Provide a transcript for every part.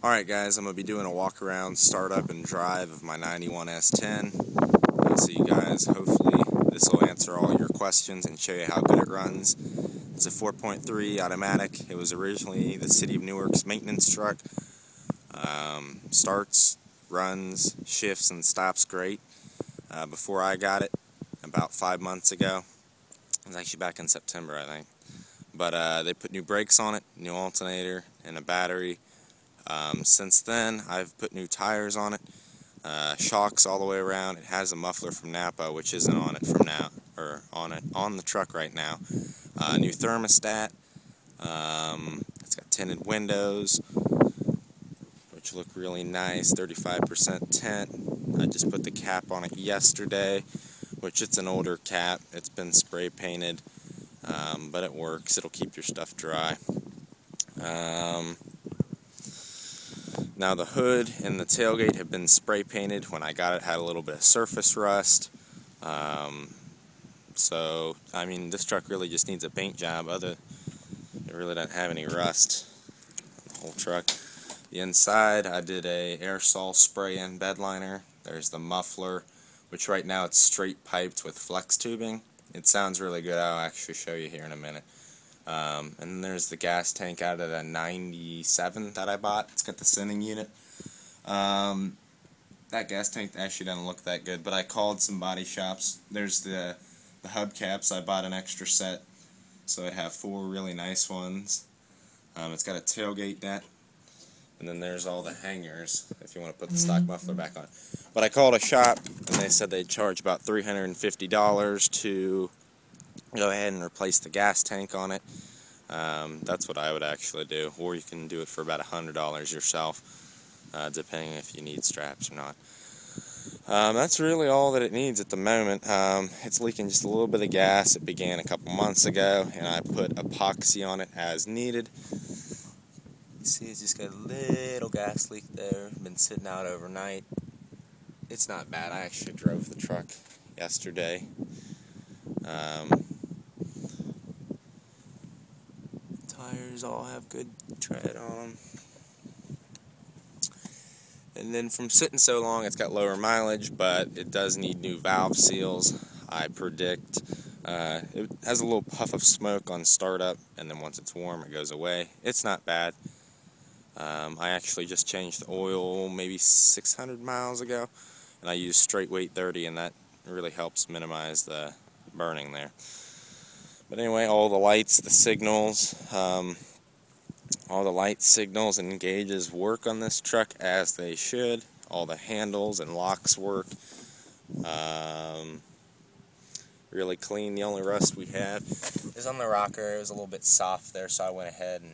Alright guys, I'm going to be doing a walk around, startup, and drive of my 91 S10. So you guys, hopefully this will answer all your questions and show you how good it runs. It's a 4.3 automatic. It was originally the City of Newark's maintenance truck. Starts, runs, shifts, and stops great. Before I got it, about 5 months ago, it was actually back in September I think, but they put new brakes on it, new alternator, and a battery. Since then, I've put new tires on it, shocks all the way around. It has a muffler from Napa, which isn't on it from now, or on the truck right now. New thermostat. It's got tinted windows, which look really nice. 35% tint. I just put the cap on it yesterday, which it's an older cap. It's been spray painted, but it works. It'll keep your stuff dry. Now the hood and the tailgate have been spray painted. When I got it, had a little bit of surface rust. So I mean, this truck really just needs a paint job. It really doesn't have any rust. The whole truck. The inside, I did a aerosol spray in bed liner. There's the muffler, which right now it's straight piped with flex tubing. It sounds really good. I'll actually show you here in a minute. And then there's the gas tank out of the 97 that I bought. It's got the sending unit. That gas tank actually doesn't look that good, but I called some body shops. There's the hubcaps. I bought an extra set, so I have 4 really nice ones. It's got a tailgate net, and then there's all the hangers if you want to put the stock muffler back on. But I called a shop, and they said they'd charge about $350 to go ahead and replace the gas tank on it. That's what I would actually do, or you can do it for about $100 yourself, depending if you need straps or not. That's really all that it needs at the moment. It's leaking just a little bit of gas. It began a couple months ago, and I put epoxy on it as needed. You see, it's just got a little gas leak there. Been sitting out overnight. It's not bad. I actually drove the truck yesterday. Tires all have good tread on them. And then from sitting so long, it's got lower mileage, but it does need new valve seals. I predict it has a little puff of smoke on startup, and then once it's warm, it goes away. It's not bad. I actually just changed the oil maybe 600 miles ago, and I used straight weight 30, and that really helps minimize the burning there. But anyway, all the lights, the signals, all the light signals and gauges work on this truck as they should. All the handles and locks work. Really clean. The only rust we have is on the rocker. It was a little bit soft there, so I went ahead and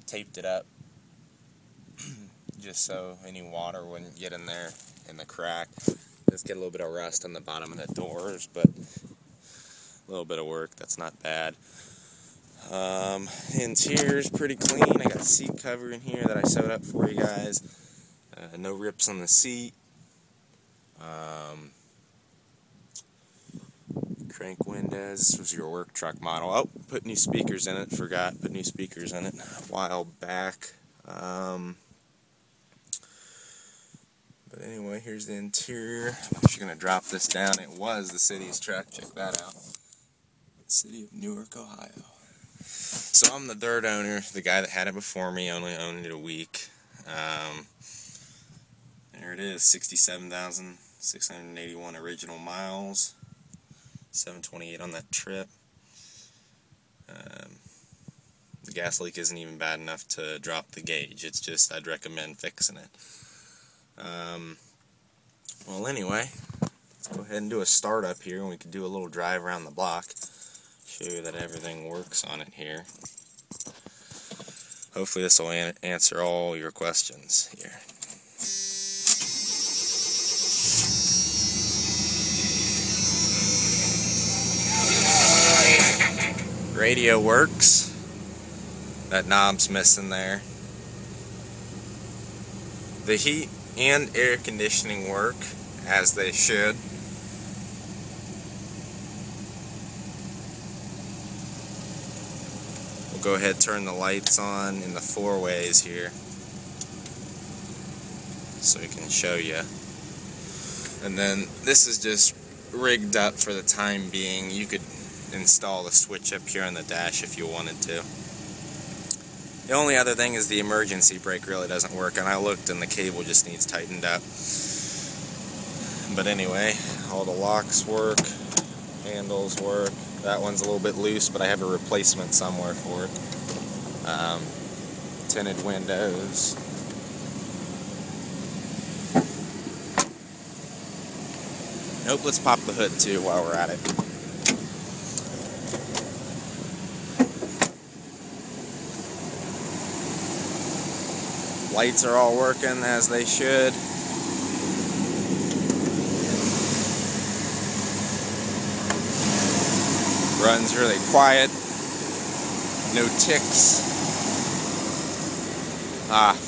taped it up just so any water wouldn't get in there in the crack. Just get a little bit of rust on the bottom of the doors, but a little bit of work. That's not bad. The interior's pretty clean. I got a seat cover in here that I sewed up for you guys. No rips on the seat. Crank windows. This was your work truck model. Oh, put new speakers in it. Forgot, put new speakers in it a while back. But anyway, here's the interior. I'm actually going to drop this down. It was the city's truck. Check that out. City of Newark, Ohio. So I'm the third owner. The guy that had it before me only owned it a week. There it is, 67,681 original miles. 728 on that trip. The gas leak isn't even bad enough to drop the gauge. It's just I'd recommend fixing it. Well, anyway, let's go ahead and do a startup here, and we can do a little drive around the block. Show you that everything works on it here. Hopefully this will answer all your questions here. Radio works. That knob's missing there. The heat and air conditioning work as they should. We'll go ahead and turn the lights on in the 4 ways here. so we can show you. And then this is just rigged up for the time being. You could install the switch up here on the dash if you wanted to. The only other thing is the emergency brake really doesn't work, and I looked and the cable just needs tightened up. But anyway, all the locks work, handles work. That one's a little bit loose, but I have a replacement somewhere for it. Tinted windows. Nope, let's pop the hood too while we're at it. Lights are all working as they should. Runs really quiet. No ticks.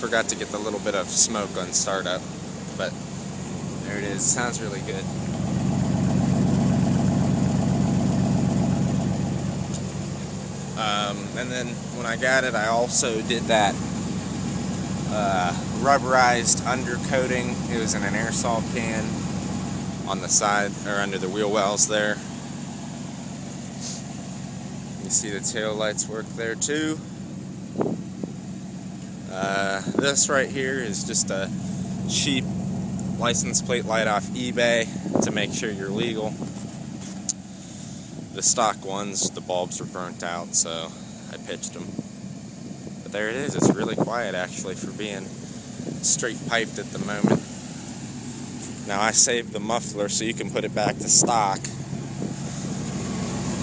Forgot to get the little bit of smoke on startup, but there it is. Sounds really good. And then when I got it, I also did that rubberized undercoating. It was in an aerosol can on the side, or under the wheel wells there. You see the tail lights work there too. This right here is just a cheap license plate light off eBay to make sure you're legal. The stock ones, the bulbs were burnt out, so I pitched them. But there it is. It's really quiet actually for being straight piped at the moment. Now I saved the muffler so you can put it back to stock. You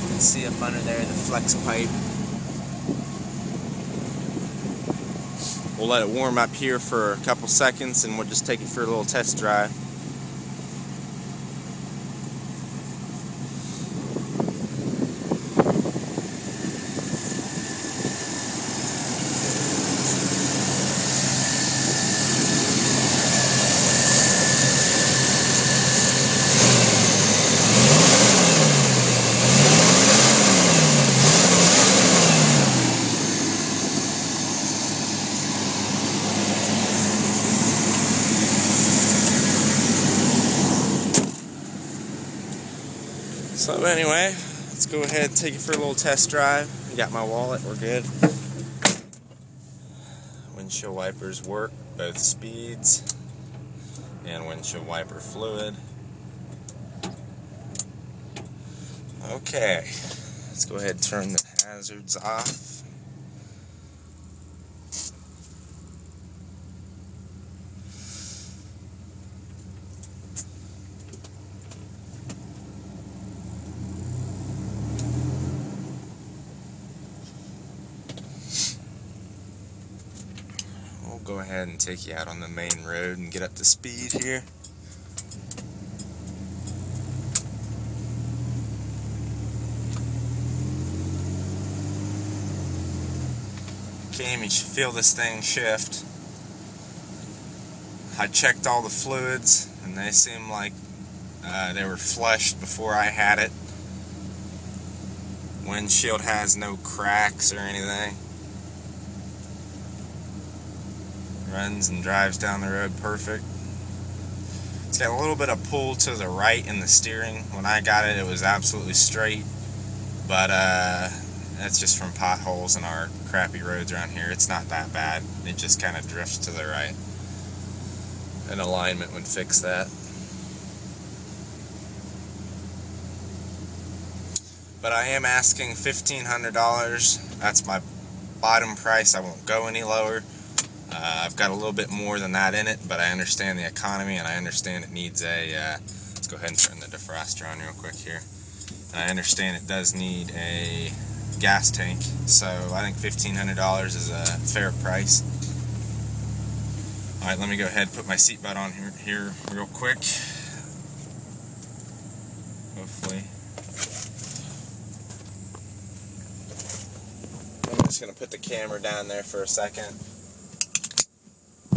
can see up under there the flex pipe. We'll let it warm up here for a couple seconds and we'll just take it for a little test drive. So anyway, let's go ahead and take it for a little test drive. I got my wallet, we're good. Windshield wipers work, both speeds, and windshield wiper fluid. Okay, let's go ahead and turn the hazards off. Go ahead and take you out on the main road and get up to speed here. Okay, you should feel this thing shift. I checked all the fluids and they seem like they were flushed before I had it. Windshield has no cracks or anything. Runs and drives down the road perfect. It's got a little bit of pull to the right in the steering. When I got it, it was absolutely straight, but that's just from potholes in our crappy roads around here. It's not that bad. It just kind of drifts to the right. An alignment would fix that. But I am asking $1,500. That's my bottom price. I won't go any lower. I've got a little bit more than that in it, but I understand the economy and I understand it needs a, let's go ahead and turn the defroster on real quick here. And I understand it does need a gas tank, so I think $1,500 is a fair price. Alright, let me go ahead and put my seatbelt on here real quick. Hopefully. I'm just going to put the camera down there for a second.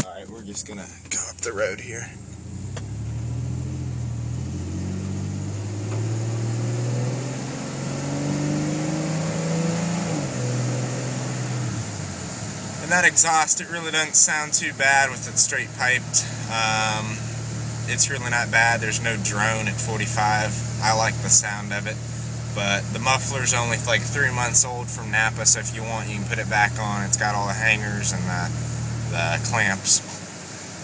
Alright, we're just gonna go up the road here. And that exhaust, it really doesn't sound too bad with it straight piped. It's really not bad. There's no drone at 45. I like the sound of it. But the muffler's only like 3 months old from Napa, so if you want, you can put it back on. It's got all the hangers and the clamps.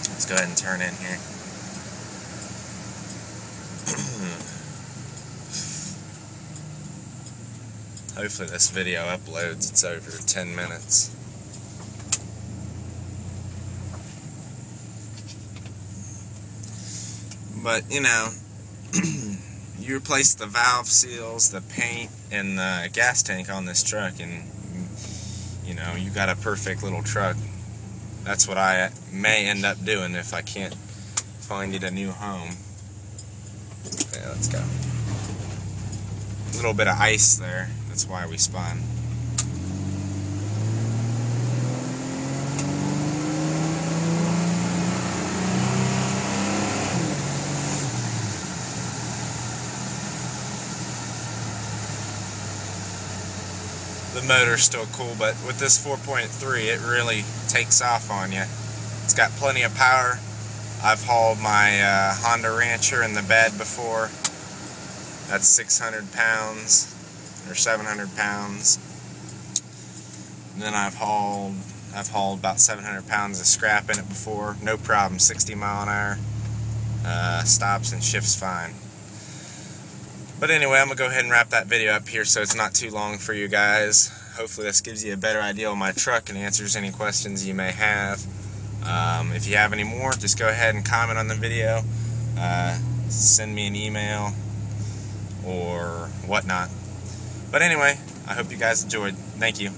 Let's go ahead and turn in here. Hopefully this video uploads. It's over 10 minutes. But, you know, you replace the valve seals, the paint, and the gas tank on this truck, and, you know, you got a perfect little truck. That's what I may end up doing if I can't find it a new home. Okay, let's go. A little bit of ice there. That's why we spun. The motor's still cool, but with this 4.3, it really takes off on you. It's got plenty of power. I've hauled my Honda Rancher in the bed before. That's 600 pounds or 700 pounds. And then I've hauled about 700 pounds of scrap in it before. No problem. 60 mile an hour. Stops and shifts fine. But anyway, I'm going to go ahead and wrap that video up here so it's not too long for you guys. Hopefully this gives you a better idea of my truck and answers any questions you may have. If you have any more, just go ahead and comment on the video. Send me an email or whatnot. But anyway, I hope you guys enjoyed. Thank you.